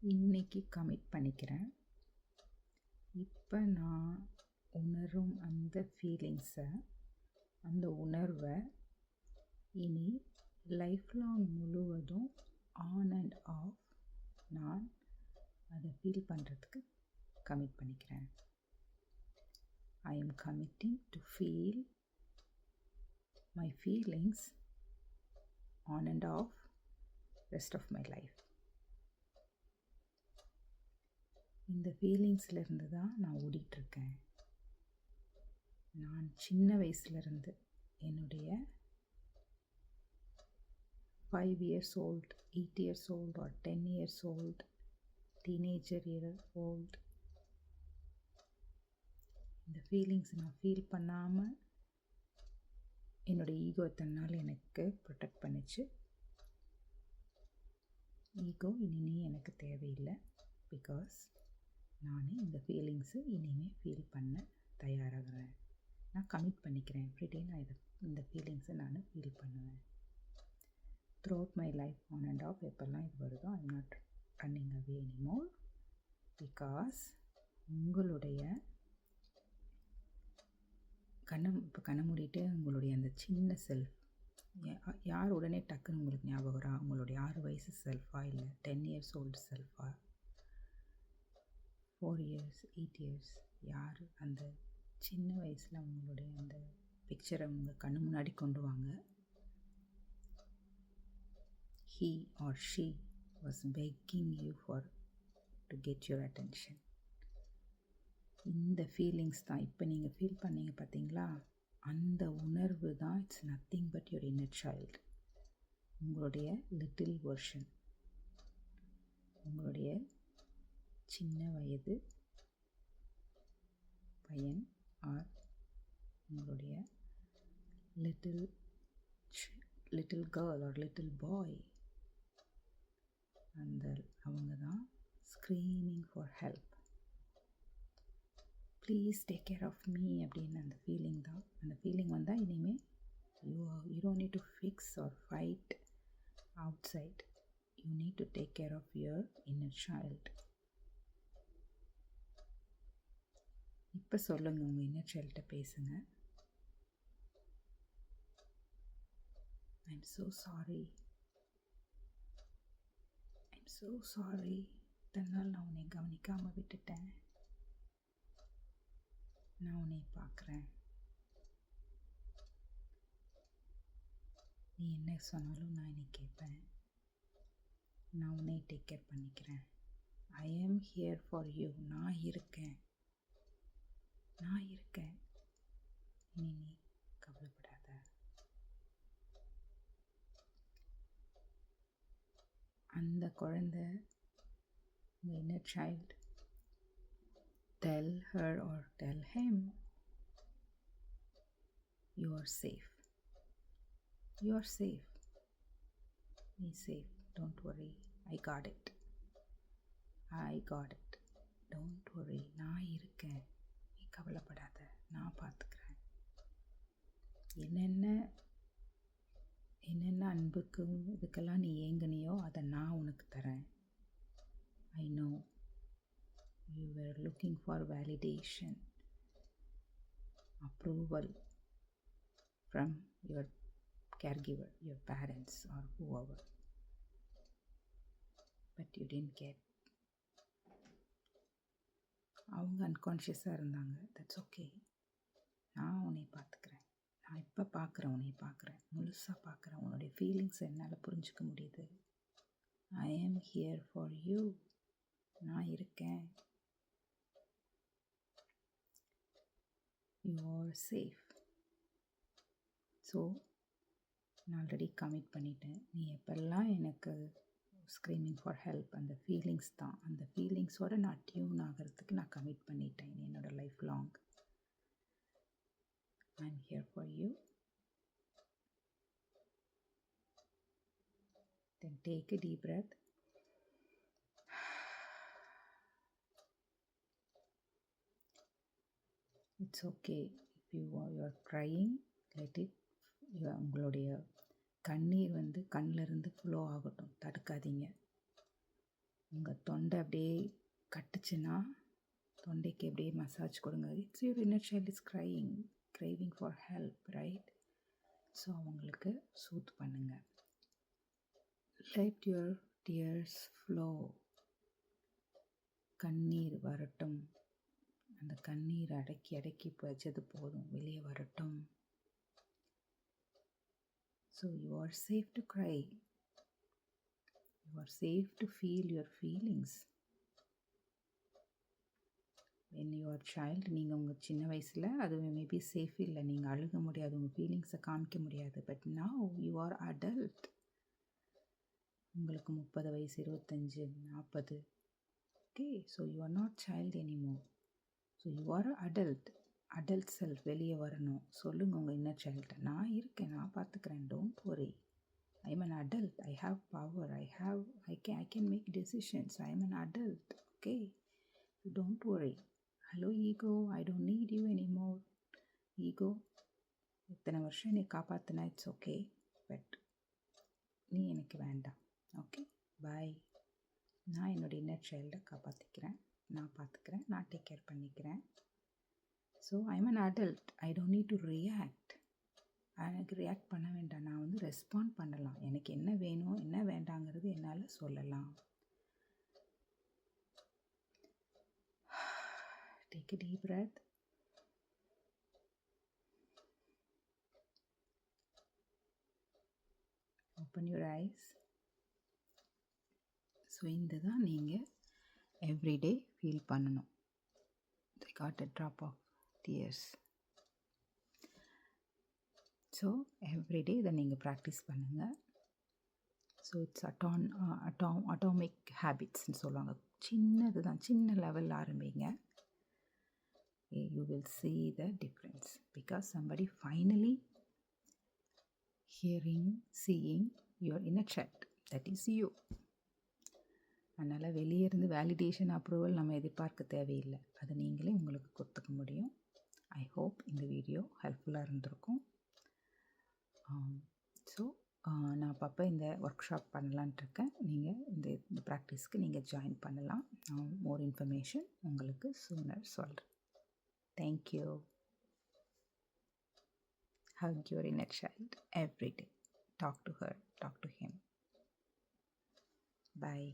இன்னைக்கு கமிட் பண்ணிக்கிறேன். இப்போ நான் உணரும் அந்த ஃபீலிங்ஸை, அந்த உணர்வை இனி லைஃப் லாங் முழுவதும் ஆன் அண்ட் ஆஃப் நான் அதை ஃபீல் பண்ணுறதுக்கு கமிட் பண்ணிக்கிறேன். I am committing to feel my feelings on and off rest of my life. இந்த ஃபீலிங்ஸ்லேருந்து தான் நான் ஓடிட்டுருக்கேன். நான் சின்ன வயசுலேருந்து என்னுடைய 5 years old, 8 years old or 10 years old, teenager year old, இந்த ஃபீலிங்ஸ் நான் ஃபீல் பண்ணாமல் என்னோடய ஈகோ தன்னால் எனக்கு ப்ரொடெக்ட் பண்ணிச்சு. ஈகோ இனிமே எனக்கு தேவையில்லை. பிகாஸ் நான் இந்த ஃபீலிங்ஸு இனிமேல் ஃபீல் பண்ண தயாராகிறேன். நான் கமிட் பண்ணிக்கிறேன். எவ்ரிடே நான் இந்த ஃபீலிங்ஸை நான் ஃபீல் பண்ணுவேன். Throughout my life on and of எப்போல்லாம் இது வருதோ I am not running away anymore. Because உங்களுடைய கண்ணை மூடிட்டு உங்களுடைய அந்த சின்ன செல்ஃப், யார் உடனே டக்குன்னு உங்களுக்கு ஞாபகம் வரா? உங்களுடைய 6 வயசு செல்ஃபா, இல்லை 10 years old செல்ஃபா, 4 years, 8 years, யார் அந்த சின்ன வயசில் உங்களுடைய அந்த பிக்சரை உங்கள் கண்ணு முன்னாடி கொண்டு வாங்க. He or she was begging you to get your attention. இந்த ஃபீலிங்ஸ் தான் இப்போ நீங்கள் ஃபீல் பண்ணீங்க பார்த்தீங்களா? அந்த உணர்வு தான் it's nothing but your inner child. உங்களுடைய லிட்டில் வெர்ஷன், உங்களுடைய சின்ன வயது பையன் ஆர் உங்களுடைய little girl or little boy. அவங்க தான் screaming for help. Please take care of me அப்படின்னு அந்த ஃபீலிங் தான். அந்த ஃபீலிங் வந்தால் இனிமேல் you don't need to fix or fight outside. You need to take care of your inner child. இப்போ சொல்லுங்கள், உங்கள் இன்னர் சைல்ட்ட பேசுங்க. I'm so sorry, I'm so sorry. இத்தனை நாள் நான் உன்னை கவனிக்காமல் விட்டுட்டேன். நான் உன்னை பார்க்குறேன். நீ என்ன சொன்னாலும் நான் என்னை கேட்பேன். நான் உன்னை டேக் கேர் பண்ணிக்கிறேன். ஐ ஆம் ஹியர் ஃபார் யூ. நான் இருக்கேன். இனி நீ கவலைப்படாத. அந்த குழந்தை, உங்கள் inner child, tell her or tell him you are safe. You are safe. Be safe. Don't worry. I got it. Don't worry. நான் இருக்கேன். நீ கவலைப்படாத. நான் பார்த்துக்கிறேன். என்னென்ன அன்புக்கும் இதுக்கெல்லாம் நீ ஏங்குனியோ அதை நான் உனக்கு தரேன். I know you were looking for validation, approval from your caregiver, your parents or whoever, but you didn't get. அவங்க அன்கான்ஷியஸாக இருந்தாங்க. That's okay. நான் உன்னை பார்த்துக்கிறேன். நான் இப்போ பார்க்குறேன், உன்னை பார்க்குறேன், முழுசாக பார்க்குறேன். உன்னுடைய ஃபீலிங்ஸ் என்னால் புரிஞ்சிக்க முடியுது. ஐ ஆம் ஹியர் ஃபார் யூ. நான் இருக்கேன். You are safe. ஸோ நான் ஆல்ரெடி கமிட் பண்ணிட்டேன். நீ எப்பெல்லாம் எனக்கு ஸ்க்ரீமிங் ஃபார் ஹெல்ப், அந்த ஃபீலிங்ஸ் தான். அந்த ஃபீலிங்ஸோடு நான் டியூன் ஆகிறதுக்கு நான் கமிட் பண்ணிட்டேன் என்னோடய life long. I am here for you. Then take a deep breath. It's okay if you are crying, let it. உங்களுடைய கண்ணீர் கண்ணிலிருந்து ஃப்ளோ ஆகட்டும், தடுக்காதீங்க. உங்கள் தொண்டை அப்படியே கட்டுச்சுன்னா தொண்டைக்கு அப்படியே மசாஜ் கொடுங்க. It's your inner child is crying for help, right? So அவங்களுக்கு சூத் பண்ணுங்கள். Let your tears flow. கண்ணீர் வரட்டும். அந்த கண்ணீர் அடக்கி அடக்கி வச்சது போதும், வெளியே வரட்டும். So you are safe to cry. You are safe to feel your feelings. When your child, நீங்கள் உங்கள் சின்ன வயசில் அது மேபி சேஃப் இல்லை, நீங்கள் அழுக முடியாது, உங்கள் ஃபீலிங்ஸை காமிக்க முடியாது. But now you are adult. உங்களுக்கு 30 வயசு, 25, 40. Okay, so you are not child anymore. So you are adult self. வெளியே வரணும். சொல்லுங்கள் உங்கள் இன்னர் சைல்டு, நான் இருக்கேன், நான் பார்த்துக்கிறேன், don't worry. I am an adult. I have power. I can make decisions. I am an adult. Okay? So don't worry. Hello ego, I don't need you anymore. Ego, இத்தனை வருஷம் நீ காப்பாற்றினா it's okay, but நீ எனக்கு வேண்டாம். Okay, பாய். நான் என்னோடய inner சைல்டை காப்பாற்றிக்கிறேன், நான் பார்த்துக்கிறேன், நான் டேக் கேர் பண்ணிக்கிறேன். So I am an adult. I don't need to react. எனக்கு ரியாக்ட் பண்ண வேண்டாம். நான் ரெஸ்பாண்ட் பண்ணலாம். எனக்கு என்ன வேணும், என்ன வேண்டாங்கிறது என்னால் சொல்லலாம். Take a deep breath. Open your eyes. So இந்த தான் நீங்கள் எவ்ரிடே ஃபீல் பண்ணணும். They got a drop of tears. So everyday இதை நீங்கள் ப்ராக்டிஸ் பண்ணுங்கள். ஸோ இட்ஸ் அட்டாமிக் ஹேபிட்ஸ்ன்னு சொல்லுவாங்க. சின்னது தான், சின்ன லெவலில் ஆரம்பிங்க. You will see the difference because somebody finally seeing your inner child. That is you. அதனால் வெளியே இருந்து வேலிடேஷன், அப்ரூவல் நம்ம எதிர்பார்க்க தேவையில்லை. அதை நீங்களே உங்களுக்கு கொடுத்துக்க முடியும். ஐ ஹோப் இந்த வீடியோ ஹெல்ப்ஃபுல்லாக இருந்திருக்கும். ஸோ நான் அப்பப்போ இந்த ஒர்க் ஷாப் பண்ணலான்ட்டு இருக்கேன். நீங்கள் இந்த ப்ராக்டிஸ்க்கு நீங்கள் ஜாயின் பண்ணலாம். நான் மோர் இன்ஃபர்மேஷன் உங்களுக்கு சூனர் சொல்கிறேன். Thank you. Hug your inner child every day. Talk to her, talk to him. Bye.